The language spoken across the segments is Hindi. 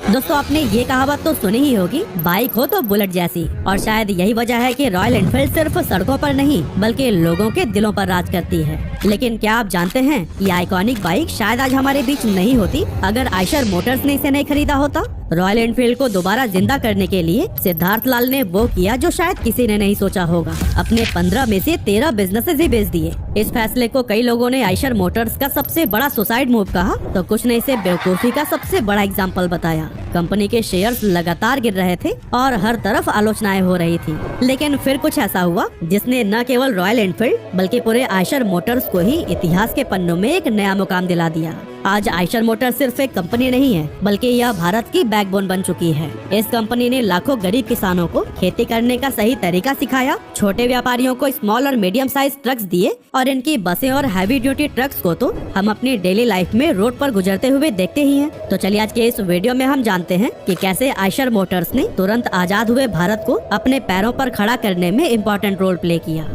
दोस्तों आपने ये कहावत तो सुनी ही होगी, बाइक हो तो बुलेट जैसी। और शायद यही वजह है कि रॉयल एनफील्ड सिर्फ सड़कों पर नहीं बल्कि लोगों के दिलों पर राज करती है। लेकिन क्या आप जानते हैं ये आइकॉनिक बाइक शायद आज हमारे बीच नहीं होती अगर आयशर मोटर्स ने इसे नहीं खरीदा होता। रॉयल एनफील्ड को दोबारा जिंदा करने के लिए सिद्धार्थ लाल ने वो किया जो शायद किसी ने नहीं सोचा होगा। अपने 15 में से 13 बिजनेसेस ही बेच दिए। इस फैसले को कई लोगों ने आयशर मोटर्स का सबसे बड़ा सुसाइड मूव कहा, तो कुछ ने इसे बेवकूफी का सबसे बड़ा एग्जाम्पल बताया। कंपनी के शेयर्स लगातार गिर रहे थे और हर तरफ आलोचनाएं हो रही थी। लेकिन फिर कुछ ऐसा हुआ जिसने न केवल रॉयल एनफील्ड बल्कि पूरे आयशर मोटर्स को ही इतिहास के पन्नों में एक नया मुकाम दिला दिया। आज आयशर मोटर्स सिर्फ एक कंपनी नहीं है बल्कि यह भारत की बैकबोन बन चुकी है। इस कंपनी ने लाखों गरीब किसानों को खेती करने का सही तरीका सिखाया, छोटे व्यापारियों को स्मॉल और मीडियम साइज ट्रक्स दिए और इनकी बसें और हैवी ड्यूटी ट्रक्स को तो हम अपनी डेली लाइफ में रोड पर गुजरते हुए देखते ही हैं। तो चलिए आज के इस वीडियो में हम जानते हैं कि कैसे आयशर मोटर्स ने तुरंत आजाद हुए भारत को अपने पैरों पर खड़ा करने में इम्पोर्टेंट रोल प्ले किया।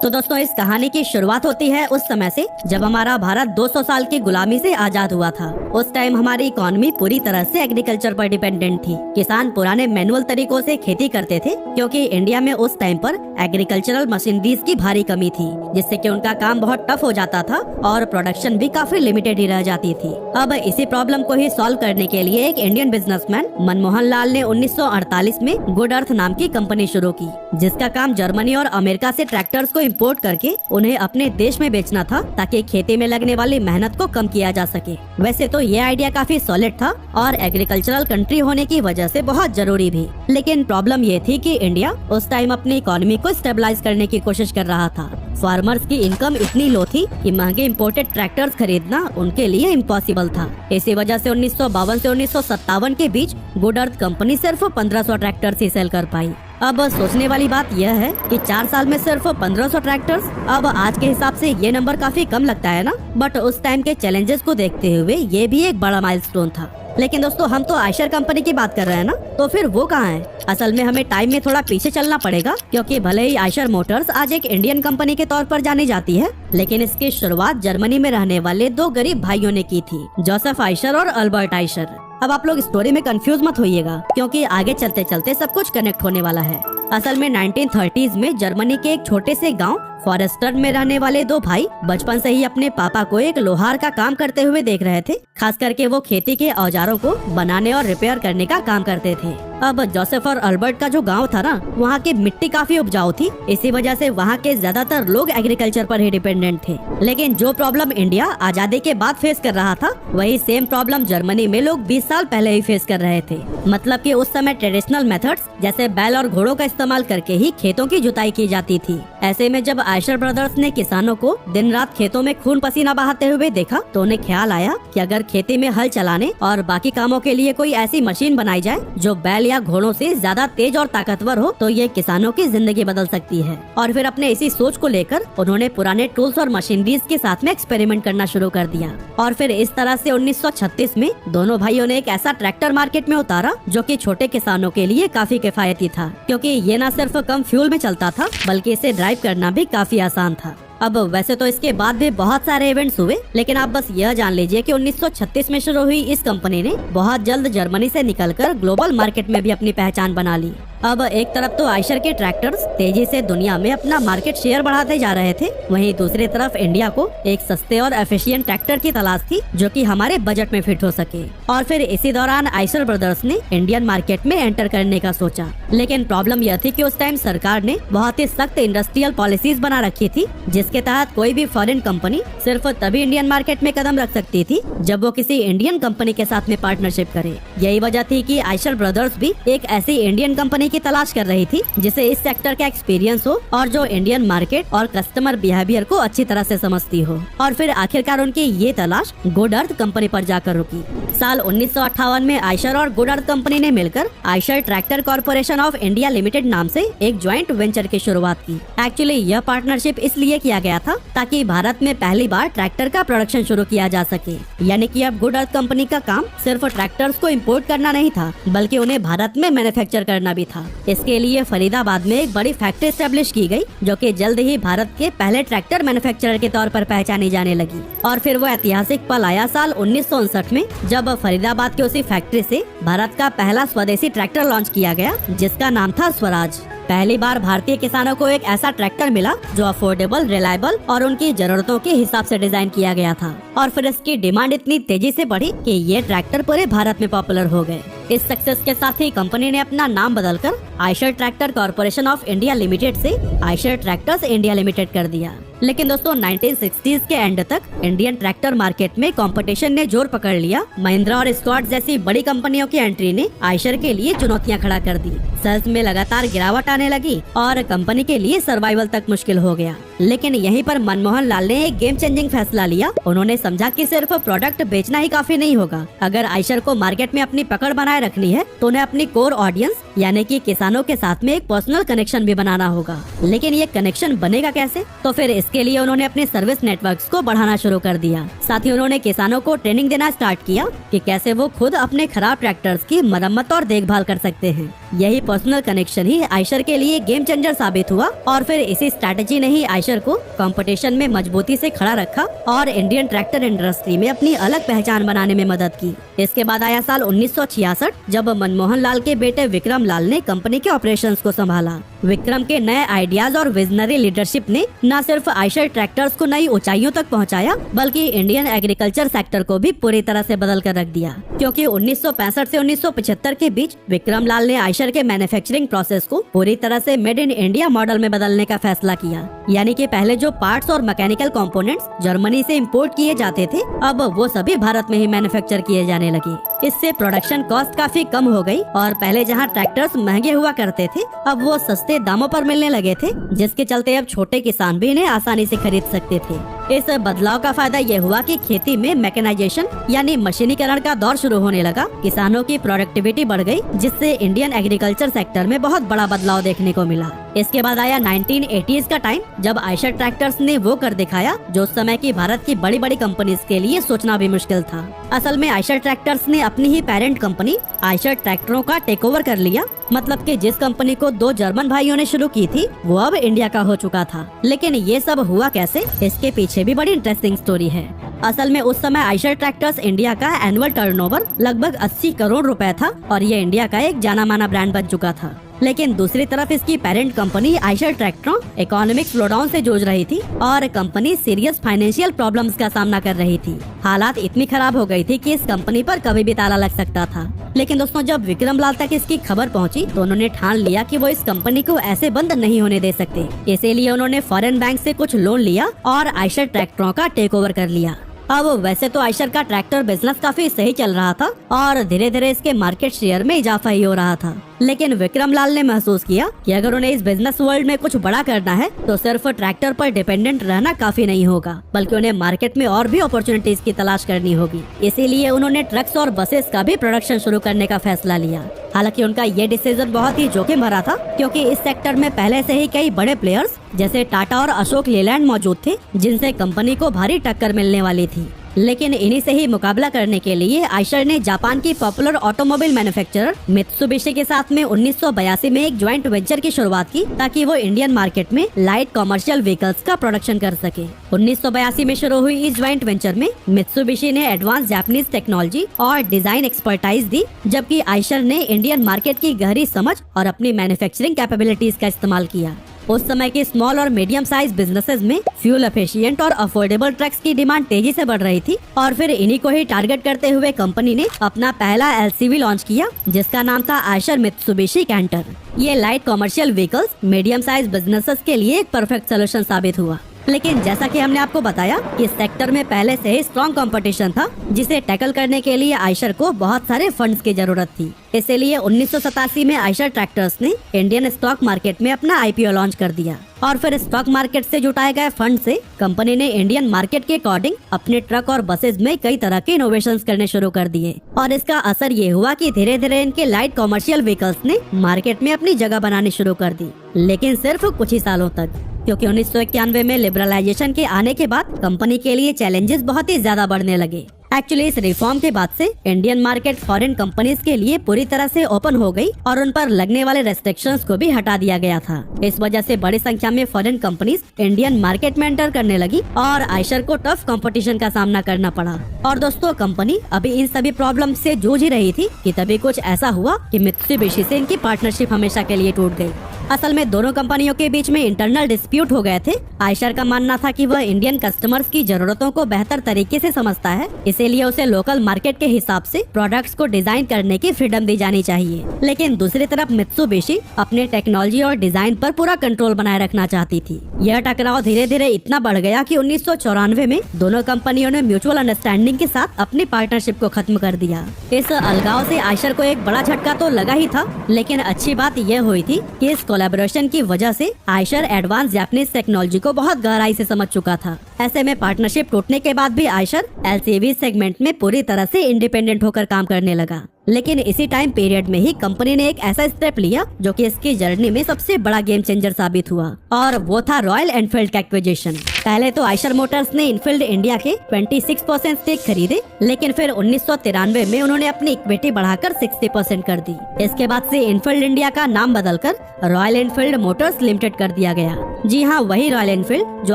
तो दोस्तों इस कहानी की शुरुआत होती है उस समय से जब हमारा भारत 200 साल की गुलामी से आजाद हुआ था। उस टाइम हमारी इकोनॉमी पूरी तरह से एग्रीकल्चर पर डिपेंडेंट थी। किसान पुराने मैनुअल तरीकों से खेती करते थे क्योंकि इंडिया में उस टाइम पर एग्रीकल्चरल मशीनरीज की भारी कमी थी, जिससे कि उनका काम बहुत टफ हो जाता था और प्रोडक्शन भी काफी लिमिटेड ही रह जाती थी। अब इसी प्रॉब्लम को ही सॉल्व करने के लिए एक इंडियन बिजनेसमैन मनमोहन लाल ने 1948 में गुड अर्थ नाम की कंपनी शुरू की, जिसका काम जर्मनी और अमेरिका से ट्रैक्टर्स को इंपोर्ट करके उन्हें अपने देश में बेचना था ताकि खेती में लगने वाली मेहनत को कम किया जा सके। वैसे तो ये आइडिया काफी सॉलिड था और एग्रीकल्चरल कंट्री होने की वजह से बहुत जरूरी भी। लेकिन प्रॉब्लम ये थी कि इंडिया उस टाइम अपनी इकोनॉमी को स्टेबलाइज करने की कोशिश कर रहा था। फार्मर्स की इनकम इतनी लो थी कि महंगे इंपोर्टेड ट्रैक्टर्स खरीदना उनके लिए इम्पॉसिबल था। इसी वजह से 1952 से 1957 के बीच गुड अर्थ कंपनी सिर्फ 1500 ट्रैक्टर्स ही सेल कर पाई। अब सोचने वाली बात यह है कि 4 साल में सिर्फ 1500 ट्रैक्टर्स। अब आज के हिसाब से ये नंबर काफी कम लगता है ना, बट उस टाइम के चैलेंजेस को देखते हुए ये भी एक बड़ा माइलस्टोन था। लेकिन दोस्तों हम तो आयशर कंपनी की बात कर रहे हैं ना, तो फिर वो कहाँ है? असल में हमें टाइम में थोड़ा पीछे चलना पड़ेगा, क्योंकि भले ही आयशर मोटर्स आज एक इंडियन कंपनी के तौर पर जानी जाती है, लेकिन इसकी शुरुआत जर्मनी में रहने वाले 2 गरीब भाइयों ने की थी, जोसेफ आयशर और अल्बर्ट आयशर। अब आप लोग स्टोरी में कंफ्यूज मत होइएगा, क्योंकि आगे चलते चलते सब कुछ कनेक्ट होने वाला है। असल में 1930s में जर्मनी के एक छोटे से गांव फॉरेस्टर में रहने वाले 2 भाई बचपन से ही अपने पापा को एक लोहार का काम करते हुए देख रहे थे। खास करके वो खेती के औजारों को बनाने और रिपेयर करने का काम करते थे। अब जोसेफ और अल्बर्ट का जो गांव था ना, वहाँ की मिट्टी काफी उपजाऊ थी, इसी वजह से वहाँ के ज्यादातर लोग एग्रीकल्चर पर ही डिपेंडेंट थे। लेकिन जो प्रॉब्लम इंडिया आजादी के बाद फेस कर रहा था, वही सेम प्रॉब्लम जर्मनी में लोग 20 साल पहले ही फेस कर रहे थे। मतलब कि उस समय ट्रेडिशनल मेथड्स जैसे बैल और घोड़ों का इस्तेमाल करके ही खेतों की जुताई की जाती थी। ऐसे में जब आयशर ब्रदर्स ने किसानों को दिन रात खेतों में खून पसीना बहाते हुए देखा, तो उन्हें ख्याल आया कि अगर खेती में हल चलाने और बाकी कामों के लिए कोई ऐसी मशीन बनाई जाए जो बैल या घोड़ों से ज्यादा तेज और ताकतवर हो, तो ये किसानों की जिंदगी बदल सकती है। और फिर अपने इसी सोच को लेकर उन्होंने पुराने टूल्स और मशीनरीज के साथ में एक्सपेरिमेंट करना शुरू कर दिया। और फिर इस तरह से 1936 में दोनों भाइयों ने एक ऐसा ट्रैक्टर मार्केट में उतारा जो कि छोटे किसानों के लिए काफी किफायती था, क्योंकि ये न सिर्फ कम फ्यूल में चलता था बल्कि इसे ड्राइव करना भी काफी आसान था। अब वैसे तो इसके बाद भी बहुत सारे इवेंट्स हुए, लेकिन आप बस यह जान लीजिए कि 1936 में शुरू हुई इस कंपनी ने बहुत जल्द जर्मनी से निकलकर ग्लोबल मार्केट में भी अपनी पहचान बना ली। अब एक तरफ तो आयशर के ट्रैक्टर्स तेजी से दुनिया में अपना मार्केट शेयर बढ़ाते जा रहे थे, वहीं दूसरी तरफ इंडिया को एक सस्ते और एफिशिएंट ट्रैक्टर की तलाश थी जो कि हमारे बजट में फिट हो सके। और फिर इसी दौरान आयशर ब्रदर्स ने इंडियन मार्केट में एंटर करने का सोचा। लेकिन प्रॉब्लम यह थी कि उस टाइम सरकार ने बहुत ही सख्त इंडस्ट्रियल पॉलिसीज बना रखी थी, जिसके तहत कोई भी फॉरेन कंपनी सिर्फ तभी इंडियन मार्केट में कदम रख सकती थी जब वो किसी इंडियन कंपनी के साथ में पार्टनरशिप करे। यही वजह थी कि आयशर ब्रदर्स भी एक ऐसी इंडियन कंपनी की तलाश कर रही थी जिसे इस सेक्टर का एक्सपीरियंस हो और जो इंडियन मार्केट और कस्टमर बिहेवियर को अच्छी तरह से समझती हो। और फिर आखिरकार उनकी ये तलाश गुड अर्थ कंपनी पर जाकर रुकी। साल 1958 में आयशर और गुड अर्थ कंपनी ने मिलकर Eicher tractor corporation of India limited नाम से एक ज्वाइंट वेंचर की शुरुआत की। एक्चुअली यह पार्टनरशिप इसलिए किया गया था ताकि भारत में पहली बार ट्रैक्टर का प्रोडक्शन शुरू किया जा सके। यानी कि अब गुड अर्थ कंपनी का काम सिर्फ ट्रैक्टर्स को इम्पोर्ट करना नहीं था, बल्कि उन्हें भारत में मैन्युफैक्चर करना भी था। था। इसके लिए फरीदाबाद में एक बड़ी फैक्ट्री एस्टेब्लिश की गई, जो कि जल्द ही भारत के पहले ट्रैक्टर मैन्युफैक्चरर के तौर पर पहचानी जाने लगी। और फिर वो ऐतिहासिक पल आया साल 1959 में, जब फरीदाबाद की उसी फैक्ट्री से भारत का पहला स्वदेशी ट्रैक्टर लॉन्च किया गया, जिसका नाम था स्वराज। पहली बार भारतीय किसानों को एक ऐसा ट्रैक्टर मिला जो अफोर्डेबल, रिलायबल और उनकी जरूरतों के हिसाब से डिजाइन किया गया था। और फिर इसकी डिमांड इतनी तेजी से बढ़ी कि ये ट्रैक्टर पूरे भारत में पॉपुलर हो गए। इस सक्सेस के साथ ही कंपनी ने अपना नाम बदलकर Eicher tractor corporation of India limited से आयशर ट्रैक्टर्स इंडिया लिमिटेड कर दिया। लेकिन दोस्तों 1960s के एंड तक इंडियन ट्रैक्टर मार्केट में कंपटीशन ने जोर पकड़ लिया। महिंद्रा और स्कॉट जैसी बड़ी कंपनियों की एंट्री ने आयशर के लिए चुनौतियां खड़ा कर दी। सेल्स में लगातार गिरावट आने लगी और कंपनी के लिए सर्वाइवल तक मुश्किल हो गया। लेकिन यहीं पर मनमोहन लाल ने एक गेम चेंजिंग फैसला लिया। उन्होंने समझा कि सिर्फ प्रोडक्ट बेचना ही काफी नहीं होगा। अगर आयशर को मार्केट में अपनी पकड़ बनाए रखनी है तो उन्हें अपनी कोर ऑडियंस यानी कि किसानों के साथ में एक पर्सनल कनेक्शन भी बनाना होगा। लेकिन ये कनेक्शन बनेगा कैसे? तो फिर इसके लिए उन्होंने अपने सर्विस नेटवर्क्स को बढ़ाना शुरू कर दिया। साथ ही उन्होंने किसानों को ट्रेनिंग देना स्टार्ट किया कि कैसे वो खुद अपने खराब ट्रैक्टर्स की मरम्मत और देखभाल कर सकते हैं। यही पर्सनल कनेक्शन ही आयशर के लिए गेम चेंजर साबित हुआ और फिर इसी स्ट्रैटेजी ने ही आयशर को कंपटीशन में मजबूती से खड़ा रखा और इंडियन ट्रैक्टर इंडस्ट्री में अपनी अलग पहचान बनाने में मदद की। इसके बाद आया साल 1966, जब मनमोहन लाल के बेटे विक्रम लाल ने कंपनी के ऑपरेशंस को संभाला। विक्रम के नए आइडियाज और विजनरी लीडरशिप ने न सिर्फ आयशर ट्रैक्टर्स को नई ऊंचाइयों तक पहुंचाया, बल्कि इंडियन एग्रीकल्चर सेक्टर को भी पूरी तरह से बदल कर रख दिया। क्योंकि 1965 से 1975 के बीच विक्रम लाल ने आयशर के मैन्युफैक्चरिंग प्रोसेस को पूरी तरह से मेड इन इंडिया मॉडल में बदलने का फैसला किया। यानी कि पहले जो पार्ट्स और मैकेनिकल कंपोनेंट्स जर्मनी से इंपोर्ट किए जाते थे, अब वो सभी भारत में ही मैन्युफैक्चर किए जाने लगे। इससे प्रोडक्शन कॉस्ट काफी कम हो गई और पहले जहां ट्रैक्टर्स महंगे हुआ करते थे, अब वो सस्ते दामों पर मिलने लगे थे, जिसके चलते अब छोटे किसान भी इन्हें आसानी से खरीद सकते थे। इस बदलाव का फायदा ये हुआ कि खेती में मैकेनाइजेशन यानी मशीनीकरण का दौर शुरू होने लगा। किसानों की प्रोडक्टिविटी बढ़ गई, जिससे इंडियन एग्रीकल्चर सेक्टर में बहुत बड़ा बदलाव देखने को मिला। इसके बाद आया 1980s का टाइम, जब आयशर ट्रैक्टर्स ने वो कर दिखाया जो उस समय की भारत की बड़ी बड़ी कंपनीज के लिए सोचना भी मुश्किल था। असल में आयशर ट्रैक्टर्स ने अपनी ही पेरेंट कंपनी आयशर ट्रैक्टरों का टेक ओवर कर लिया। मतलब कि जिस कंपनी को दो जर्मन भाइयों ने शुरू की थी, वो अब इंडिया का हो चुका था। लेकिन ये सब हुआ कैसे, इसके पीछे भी बड़ी इंटरेस्टिंग स्टोरी है। असल में उस समय आयशर ट्रैक्टर्स इंडिया का एनुअल टर्नओवर लगभग 80 करोड़ रुपए था और ये इंडिया का एक जाना माना ब्रांड बन चुका था। लेकिन दूसरी तरफ इसकी पेरेंट कंपनी आयशर ट्रैक्टरों इकोनॉमिक स्लोडाउन से जूझ रही थी और कंपनी सीरियस फाइनेंशियल प्रॉब्लम्स का सामना कर रही थी। हालात इतनी खराब हो गई थी कि इस कंपनी पर कभी भी ताला लग सकता था। लेकिन दोस्तों, जब विक्रम लाल तक इसकी खबर पहुंची तो उन्होंने ठान लिया कि वो इस कंपनी को ऐसे बंद नहीं होने दे सकते। इसीलिए उन्होंने फॉरेन बैंक से कुछ लोन लिया और आयशर ट्रैक्टरों का टेक ओवर कर लिया। अब वैसे तो आयशर का ट्रैक्टर बिजनेस काफी सही चल रहा था और धीरे धीरे इसके मार्केट शेयर में इजाफा ही हो रहा था। लेकिन विक्रम लाल ने महसूस किया कि अगर उन्हें इस बिजनेस वर्ल्ड में कुछ बड़ा करना है तो सिर्फ ट्रैक्टर पर डिपेंडेंट रहना काफी नहीं होगा, बल्कि उन्हें मार्केट में और भी अपॉर्चुनिटीज की तलाश करनी होगी। इसीलिए उन्होंने ट्रक्स और बसेस का भी प्रोडक्शन शुरू करने का फैसला लिया। हालांकि उनका ये डिसीजन बहुत ही जोखिम भरा था, क्योंकि इस सेक्टर में पहले से ही कई बड़े प्लेयर्स जैसे टाटा और अशोक लेलैंड मौजूद थे, जिनसे कंपनी को भारी टक्कर मिलने वाली थी। लेकिन इन्हीं से ही मुकाबला करने के लिए आयशर ने जापान की पॉपुलर ऑटोमोबाइल मैन्युफैक्चरर मित्सुबिशी के साथ में 1982 में एक ज्वाइंट वेंचर की शुरुआत की, ताकि वो इंडियन मार्केट में लाइट कमर्शियल व्हीकल्स का प्रोडक्शन कर सके। 1982 में शुरू हुई इस ज्वाइंट वेंचर में मित्सुबिशी ने एडवांस जापानीज टेक्नोलॉजी और डिजाइन एक्सपर्टाइज दी, जबकि आयशर ने इंडियन मार्केट की गहरी समझ और अपनी मैन्युफैक्चरिंग कैपेबिलिटीज का इस्तेमाल किया। उस समय के स्मॉल और मीडियम साइज बिजनेसेस में फ्यूल एफिशिएंट और अफोर्डेबल ट्रक्स की डिमांड तेजी से बढ़ रही थी और फिर इन्हीं को ही टारगेट करते हुए कंपनी ने अपना पहला एलसीवी लॉन्च किया, जिसका नाम था आयशर मित्सुबिशी कैंटर। ये light commercial vehicles medium size businesses के लिए एक परफेक्ट सोल्यूशन साबित हुआ। लेकिन जैसा कि हमने आपको बताया, इस सेक्टर में पहले से ही स्ट्रॉन्ग कंपटीशन था, जिसे टैकल करने के लिए आयशर को बहुत सारे फंड्स की जरूरत थी। इसीलिए 1987 में आयशर ट्रैक्टर्स ने इंडियन स्टॉक मार्केट में अपना आईपीओ लॉन्च कर दिया और फिर स्टॉक मार्केट से जुटाए गए फंड से कंपनी ने इंडियन मार्केट के अकॉर्डिंग अपने ट्रक और बसेस में कई तरह के इनोवेशंस करने शुरू कर दिए। और इसका असर ये हुआ कि धीरे धीरे इनके लाइट कमर्शियल व्हीकल्स ने मार्केट में अपनी जगह बनानी शुरू कर दी, लेकिन सिर्फ कुछ ही सालों तक, क्योंकि 1991 में लिबरलाइजेशन के आने के बाद कंपनी के लिए चैलेंजेस बहुत ही ज्यादा बढ़ने लगे। एक्चुअली इस रिफॉर्म के बाद से इंडियन मार्केट फॉरेन कंपनीज के लिए पूरी तरह से ओपन हो गई और उन पर लगने वाले रेस्ट्रिक्शंस को भी हटा दिया गया था। इस वजह से बड़ी संख्या में फॉरेन कंपनीज इंडियन मार्केट में एंटर करने लगी और आयशर को टफ कंपटीशन का सामना करना पड़ा। और दोस्तों कंपनी अभी इन सभी प्रॉब्लम से जूझ ही रही थी कि तभी कुछ ऐसा हुआ कि मित्सुबिशी से इनकी पार्टनरशिप हमेशा के लिए टूट गई। असल में दोनों कंपनियों के बीच में इंटरनल डिस्प्यूट हो गए थे। आयशर का मानना था कि वह इंडियन कस्टमर्स की जरूरतों को बेहतर तरीके से समझता है, इसीलिए उसे लोकल मार्केट के हिसाब से प्रोडक्ट्स को डिजाइन करने की फ्रीडम दी जानी चाहिए। लेकिन दूसरी तरफ मित्सुबिशी अपने टेक्नोलॉजी और डिजाइन पर पूरा कंट्रोल बनाए रखना चाहती थी। यह टकराव धीरे धीरे इतना बढ़ गया कि 1994 में दोनों कंपनियों ने म्यूचुअल अंडरस्टैंडिंग के साथ अपनी पार्टनरशिप को खत्म कर दिया। इस अलगाव से आयशर को एक बड़ा झटका तो लगा ही था, लेकिन अच्छी बात यह हुई थी कि इस कोलैबोरेशन की वजह से आयशर एडवांस जापानीज टेक्नोलॉजी को बहुत गहराई से समझ चुका था। ऐसे में पार्टनरशिप टूटने के बाद भी आयशर एलसीवी सेगमेंट में पूरी तरह से इंडिपेंडेंट होकर काम करने लगा। लेकिन इसी टाइम पीरियड में ही कंपनी ने एक ऐसा स्टेप लिया जो कि इसकी जर्नी में सबसे बड़ा गेम चेंजर साबित हुआ, और वो था रॉयल एनफील्ड का एक्विजिशन। पहले तो आयशर मोटर्स ने इनफील्ड इंडिया के 26% स्टेक खरीदे, लेकिन फिर 1993 में उन्होंने अपनी इक्विटी बढ़ाकर 60% कर दी। इसके बाद से इनफील्ड इंडिया का नाम बदलकर रॉयल एनफील्ड मोटर्स लिमिटेड कर दिया गया। जी हाँ, वही रॉयल एनफील्ड जो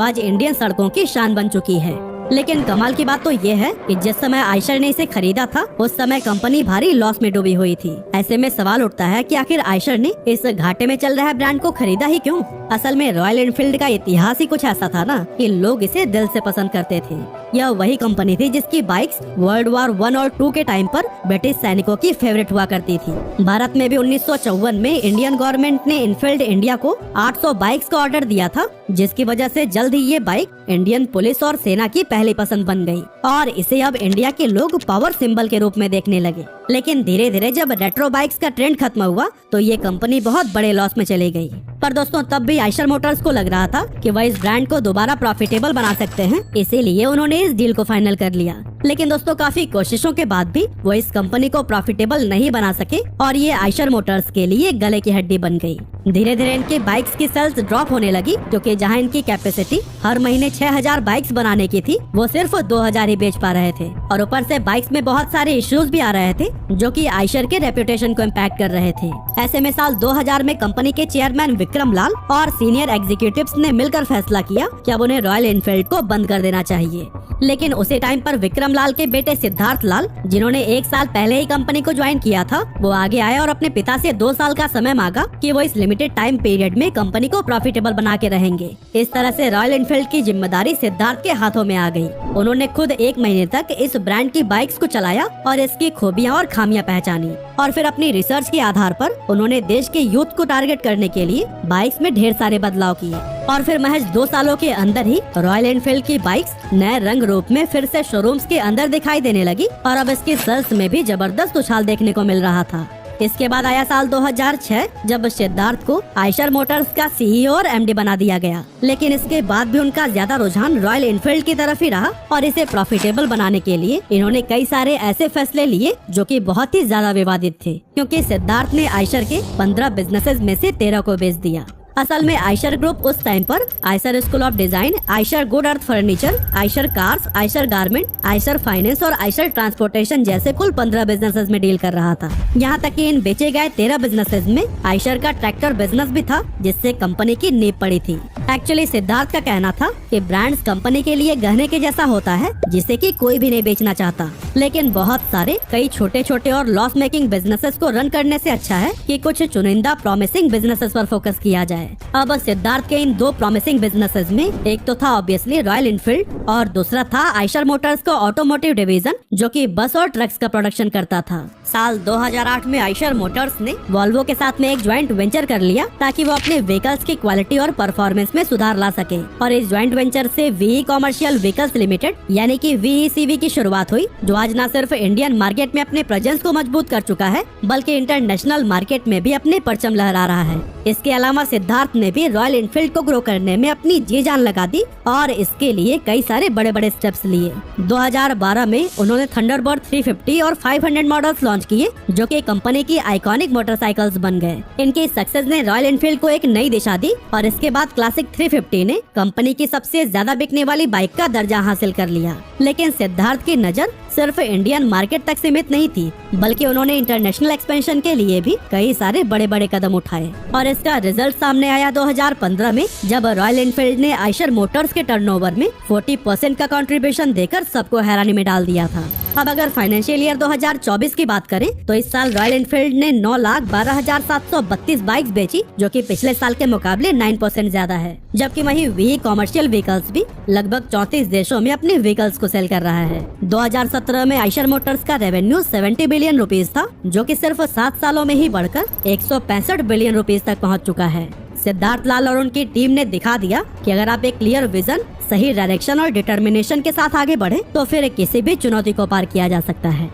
आज इंडियन सड़कों की शान बन चुकी है। लेकिन कमाल की बात तो ये है कि जिस समय आयशर ने इसे खरीदा था उस समय कंपनी भारी लॉस में डूबी हुई थी। ऐसे में सवाल उठता है कि आखिर आयशर ने इस घाटे में चल रहे ब्रांड को खरीदा ही क्यों? असल में रॉयल एनफील्ड का इतिहास ही कुछ ऐसा था ना कि लोग इसे दिल से पसंद करते थे। यह वही कंपनी थी जिसकी बाइक्स वर्ल्ड वॉर 1 और 2 के टाइम पर ब्रिटिश सैनिकों की फेवरेट हुआ करती थी। भारत में भी 1954 में इंडियन गवर्नमेंट ने इनफील्ड इंडिया को 800 बाइक्स का ऑर्डर दिया था, जिसकी वजह से जल्द ही ये बाइक इंडियन पुलिस और सेना की पहली पसंद बन गई और इसे अब इंडिया के लोग पावर सिंबल के रूप में देखने लगे। लेकिन धीरे धीरे जब रेट्रो बाइक्स का ट्रेंड खत्म हुआ तो ये कंपनी बहुत बड़े लॉस में चली गई। पर दोस्तों तब भी आयशर मोटर्स को लग रहा था कि वह इस ब्रांड को दोबारा प्रॉफिटेबल बना सकते हैं, इसीलिए उन्होंने इस डील को फाइनल कर लिया। लेकिन दोस्तों काफी कोशिशों के बाद भी वो इस कंपनी को प्रॉफिटेबल नहीं बना सके और ये आयशर मोटर्स के लिए गले की हड्डी बन गई। धीरे धीरे इनके बाइक्स की सेल्स ड्रॉप होने लगी, क्योंकि जहां इनकी कैपेसिटी हर महीने 6000 बाइक्स बनाने की थी वो सिर्फ 2000 ही बेच पा रहे थे। और ऊपर से बाइक्स में बहुत सारे इश्यूज भी आ रहे थे जो कि आयशर के रेपुटेशन को इम्पैक्ट कर रहे थे। ऐसे में साल 2000 में कंपनी के चेयरमैन विक्रम लाल और सीनियर एग्जीक्यूटिव्स ने मिलकर फैसला किया कि अब उन्हें रॉयल एनफील्ड को बंद कर देना चाहिए। लेकिन उसी टाइम पर विक्रम लाल के बेटे सिद्धार्थ लाल, जिन्होंने 1 साल पहले ही कंपनी को ज्वाइन किया था, वो आगे आए और अपने पिता से 2 साल का समय मांगा कि वो इस लिमिटेड टाइम पीरियड में कंपनी को प्रॉफिटेबल बना के रहेंगे। इस तरह से रॉयल एनफील्ड की जिम्मेदारी सिद्धार्थ के हाथों में आ गई। उन्होंने खुद 1 महीने तक इस ब्रांड की बाइक्स को चलाया और इसकी खूबियां और खामियां पहचानी, और फिर अपनी रिसर्च के आधार पर उन्होंने देश के यूथ को टारगेट करने के लिए बाइक्स में ढेर सारे बदलाव किए। और फिर महज 2 सालों के अंदर ही रॉयल एनफील्ड की बाइक्स नए रंग रूप में फिर से शोरूम्स के अंदर दिखाई देने लगी और अब इसकी सेल्स में भी जबरदस्त उछाल देखने को मिल रहा था। इसके बाद आया साल 2006 जब सिद्धार्थ को आयशर मोटर्स का सीईओ और एमडी बना दिया गया। लेकिन इसके बाद भी उनका ज्यादा रुझान रॉयल एनफील्ड की तरफ ही रहा और इसे प्रॉफिटेबल बनाने के लिए इन्होंने कई सारे ऐसे फैसले लिए जो कि बहुत ही ज्यादा विवादित थे, क्योंकि सिद्धार्थ ने आयशर के 15 बिजनेसेस में से 13 को बेच दिया। असल में आयशर ग्रुप उस टाइम पर Eicher school of design, Eicher good earth furniture, Eicher cars, Eicher garment, Eicher finance और आयशर ट्रांसपोर्टेशन जैसे कुल 15 बिजनेसेस में डील कर रहा था। यहाँ तक कि इन बेचे गए 13 बिजनेसेस में आयशर का ट्रैक्टर बिजनेस भी था, जिससे कंपनी की नींव पड़ी थी। एक्चुअली सिद्धार्थ का कहना था कि ब्रांड्स कंपनी के लिए गहने के जैसा होता है जिसे कि कोई भी नहीं बेचना चाहता, लेकिन बहुत सारे कई छोटे छोटे और लॉस मेकिंग बिजनेसेस को रन करने से अच्छा है कि कुछ चुनिंदा प्रॉमिसिंग बिजनेसेस पर फोकस किया जाए। अब सिद्धार्थ के इन 2 प्रॉमिसिंग बिजनेसेस में एक तो था ऑब्वियसली रॉयल एनफील्ड और दूसरा था आयशर मोटर्स का ऑटोमोटिव डिवीजन, जो कि बस और ट्रक्स का प्रोडक्शन करता था। साल 2008 में आयशर मोटर्स ने वॉल्वो के साथ में एक ज्वाइंट वेंचर कर लिया ताकि वो अपने व्हीकल्स की क्वालिटी और परफॉर्मेंस में सुधार ला सके, और इस ज्वाइंट वेंचर से वीई कॉमर्शियल व्हीकल्स लिमिटेड यानी कि वीईसीवी की शुरुआत हुई, जो आज न सिर्फ इंडियन मार्केट में अपने प्रेजेंस को मजबूत कर चुका है बल्कि इंटरनेशनल मार्केट में भी अपने परचम लहरा रहा है। इसके अलावा सिद्धार्थ ने भी रॉयल एनफील्ड को ग्रो करने में अपनी जी जान लगा दी और इसके लिए कई सारे बड़े बड़े स्टेप्स लिए। 2012 में उन्होंने थंडरबर्ड 350 और 500 मॉडल्स लॉन्च किए, जो कि कंपनी की आइकॉनिक मोटरसाइकिल्स बन गए। इनकी सक्सेस ने रॉयल एनफील्ड को एक नई दिशा दी और इसके बाद क्लासिक क्लासिक 350 ने कंपनी की सबसे ज्यादा बिकने वाली बाइक का दर्जा हासिल कर लिया। लेकिन सिद्धार्थ की नजर सिर्फ इंडियन मार्केट तक सीमित नहीं थी, बल्कि उन्होंने इंटरनेशनल एक्सपेंशन के लिए भी कई सारे बड़े बड़े कदम उठाए और इसका रिजल्ट सामने आया 2015 में, जब रॉयल एनफील्ड ने आइशर मोटर्स के टर्नओवर में 40% का कंट्रीब्यूशन देकर सबको हैरानी में डाल दिया था। अब अगर फाइनेंशियल ईयर 2024 की बात करें तो इस साल रॉयल एनफील्ड ने 9,12,732 बाइक्स बेची, जो कि पिछले साल के मुकाबले 9% ज्यादा है। जबकि वहीं वी कॉमर्शियल व्हीकल्स भी लगभग 34 देशों में अपने व्हीकल्स को सेल कर रहा है। 2017 में आइशर मोटर्स का रेवेन्यू 70 बिलियन रुपीस था, जो कि सिर्फ 7 सालों में ही बढ़कर 165 बिलियन रुपीस तक पहुंच चुका है। सिद्धार्थ लाल और उनकी टीम ने दिखा दिया कि अगर आप एक क्लियर विजन, सही डायरेक्शन और डिटर्मिनेशन के साथ आगे बढ़े तो फिर किसी भी चुनौती को पार किया जा सकता है।